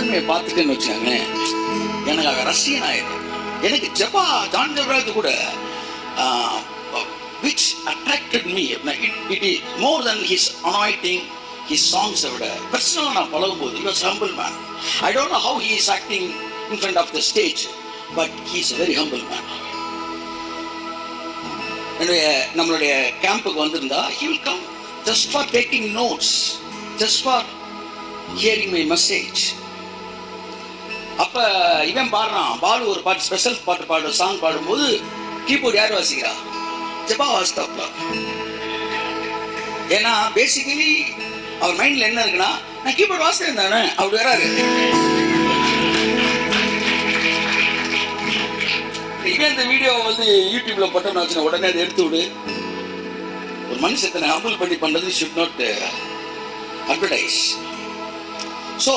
திறமையை பார்த்துட்டேன்னு வச்சாங்களேன், எனக்கு அவன் ரசிகன் ஆயிடும். எனக்கு ஜபா ஜான் ஜெபராஜ் கூட which attracted me, it is more than his anointing, his songs விட பர்சனலாக நான் பழகும்போது he was humble man. I don't know how he is acting in front of the stage, but he is a very humble man. நம்மளுடைய கேம்புக்கு வந்திருந்தா he will come just for taking notes, just for hearing my message. அப்ப இவன் பாடுறான், பாலு ஒரு பாட்டு special பாட்டு song பாடும்போது கீபோர்டு யார் வாசிக்கிறா? ஜபா வாசித்தாப்ல. ஏன்னா பேசிக்கலி அவர் மைண்ட்ல என்ன இருக்குன்னா, நான் கீபோர்டு வாசித்தேன் தானே அப்படி வராது. இவன் இந்த வீடியோ யூடியூப்ல போட்டோம்னு வச்சுன்னா உடனே அதை எடுத்து விடு. ஒரு மனுஷத்தை ஹம்பிள் பண்ணி பண்றது should not advertise. So